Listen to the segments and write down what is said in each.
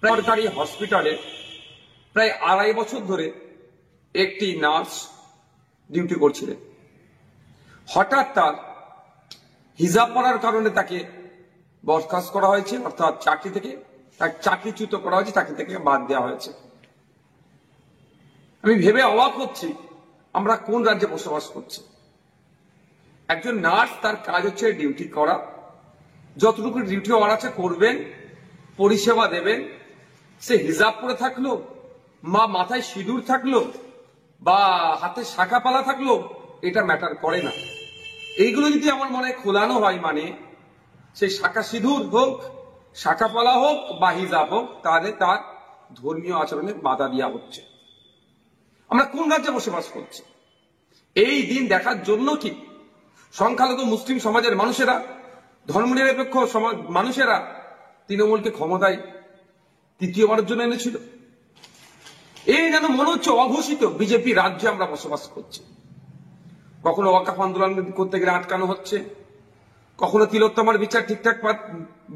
সরকারি হসপিটালে প্রায় 2.5 বছর ধরে একটি নার্স ডিউটি করছিলেন। হঠাৎ তার হিজাব পরার কারণে তাকে বরখাস্ত করা হয়েছে, অর্থাৎ চাকরি থেকে তাকে চাকরিচ্যুত করা হয়েছে, চাকরি থেকে বাদ দেওয়া হয়েছে। আমি ভেবে অবাক হচ্ছি আমরা কোন রাজ্যে বসবাস করছি। একজন নার্স, তার কাজ হচ্ছে ডিউটি করা, যতটুকু ডিউটি হওয়ার আছে করবেন, পরিষেবা দেবেন। সে হিজাব পরে থাকলো, মাথায় সিঁদুর থাকলো, বা হাতে শাখা পালা থাকলো, এটা ম্যাটার করে না। এইগুলো যদি আমার মনে খোলানো হয়, মানে সে শাখা সিঁদুর হোক, শাখা পালা হোক বা হিজাব হোক, তাহলে তার ধর্মীয় আচরণে বাধা দেওয়া হচ্ছে। আমরা কোন রাজ্যে বসবাস করছি? এই দিন দেখার জন্য কি সংখ্যালঘু মুসলিম সমাজের মানুষেরা, ধর্মনিরপেক্ষ সমাজ মানুষেরা তৃণমূলকে ক্ষমতায় তৃতীয়বারের জন্য এনেছিল? এই যেন মনে হচ্ছে অঘোষিত বিজেপি রাজ্যে আমরা বসবাস করছি। কখনো ওয়াকফ আন্দোলন করতে গেলে আটকানো হচ্ছে, কখনো তিলোত্তমার বিচার ঠিকঠাক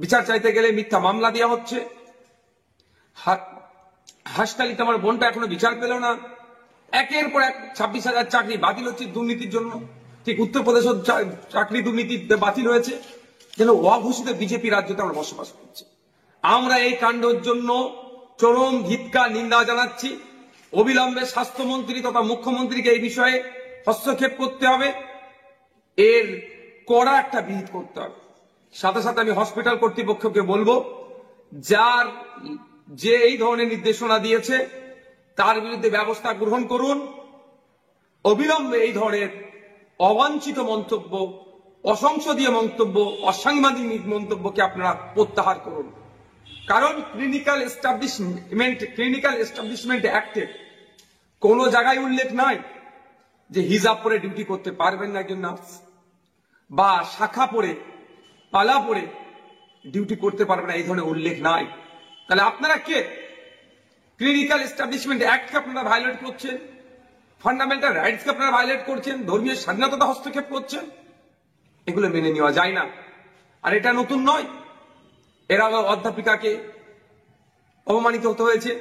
বিচার চাইতে গেলে মিথ্যা মামলা দেওয়া হচ্ছে। হাসতালিতে আমার বোনটা এখনো বিচার পেল না। একের পর এক 26,000 চাকরি বাতিল হচ্ছে দুর্নীতির জন্য। ঠিক উত্তরপ্রদেশের চাকরি দুর্নীতি বাতিল হয়েছে। যেন অঘোষিত বিজেপি রাজ্যতে আমরা বসবাস করছি। আমরা এই কাণ্ডের জন্য চরম ধিক্কার নিন্দা জানাচ্ছি। অবিলম্বে স্বাস্থ্যমন্ত্রী তথা মুখ্যমন্ত্রীকে এই বিষয়ে হস্তক্ষেপ করতে হবে, এর কড়া একটা বিহিত করতে হবে। সাথে সাথে আমি হসপিটাল কর্তৃপক্ষকে বলবো, যে এই ধরনের নির্দেশনা দিয়েছে তার বিরুদ্ধে ব্যবস্থা গ্রহণ করুন। অবিলম্বে এই ধরনের অবাঞ্ছিত মন্তব্য, অসংসদীয় মন্তব্য, অসাংবিধানিক মন্তব্যকে আপনারা প্রত্যাহার করুন। কারণ ক্লিনিক্যাল এস্টাবলিশমেন্ট অ্যাক্টে কোনো জায়গায় উল্লেখ নাই যে হিজাব পরে ডিউটি করতে পারবেন না একজন নার্স, বা শাখা পরে পালা পরে ডিউটি করতে পারবেন না, এই ধরনের উল্লেখ নাই। তাহলে আপনারা কে? ক্লিনিক্যাল এস্টাবলিশমেন্ট অ্যাক্টকে আপনারা ভায়োলেট করছেন, ফান্ডামেন্টাল রাইটসকে আপনারা ভায়োলেট করছেন, ধর্মীয় স্বাধীনতা হস্তক্ষেপ করছেন। এগুলো মেনে নেওয়া যায় না। আর এটা নতুন নয়, এর আগে অধ্যাপিকাকে অপমানিত হতে হয়েছে।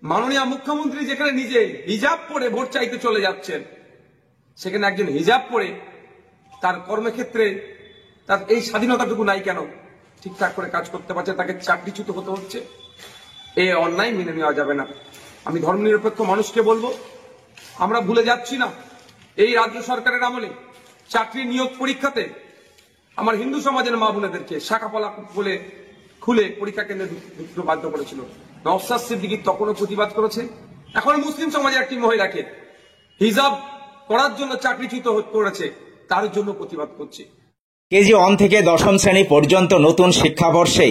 মাননীয় মুখ্যমন্ত্রী যেখানে নিজে হিজাব পরে ভোট চাইতে চলে যাচ্ছেন, সেখানে একজন হিজাব পরে তার কর্মক্ষেত্রে তার এই স্বাধীনতাটুকু নাই কেন? ঠিকঠাক করে কাজ করতে পারছে, তাকে চাকরিচ্যুত হতে হচ্ছে। এই অন্যায় মেনে নেওয়া যাবে না। আমি ধর্মনিরপেক্ষ মানুষকে বলবো, আমরা ভুলে যাচ্ছি না এই রাজ্য সরকারের আমলে চাকরি নিয়োগ পরীক্ষাতে আমার হিন্দু সমাজের মা বোনেদেরকে শাখাপালা বলে খুলে পরীক্ষা কেন্দ্রে ঢুকতে বাধ্য করেছিল। নওশাদ সিদ্দিকী তখনও প্রতিবাদ করেছে। এখন মুসলিম সমাজের একটি মহিলাকে হিজাব করার জন্য চাকরিচ্যুত করেছে, তার জন্য প্রতিবাদ করছে। কেজি 1 থেকে 10ম শ্রেণী পর্যন্ত নতুন শিক্ষাবর্ষে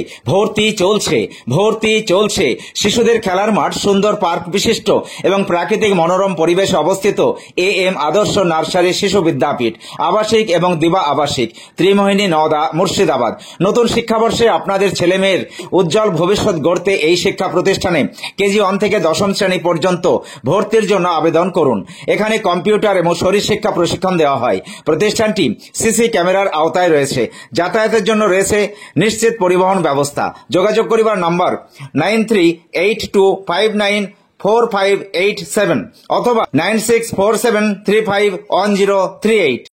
ভর্তি চলছে। শিশুদের খেলার মাঠ, সুন্দর পার্ক বিশিষ্ট এবং প্রাকৃতিক মনোরম পরিবেশে অবস্থিত AM আদর্শ নার্সারি শিশু বিদ্যাপীঠ, আবাসিক এবং দিবা আবাসিক, ত্রিমোহিনী, নওদা, মুর্শিদাবাদ। নতুন শিক্ষাবর্ষে আপনাদের ছেলেমেয়ের উজ্জ্বল ভবিষ্যৎ গড়তে এই শিক্ষা প্রতিষ্ঠানে কেজি 1 থেকে 10ম শ্রেণী পর্যন্ত ভর্তির জন্য আবেদন করুন। এখানে কম্পিউটার এবং শরীরশিক্ষা প্রশিক্ষণ দেওয়া হয়। প্রতিষ্ঠানটি সিসি ক্যামেরার আওতায় রয়েছে। যাতায়াতের জন্য রয়েছে নিশ্চিত পরিবহন ব্যবস্থা। যোগাযোগ করিবার নাম্বার 9382594587 অথবা 9647351038।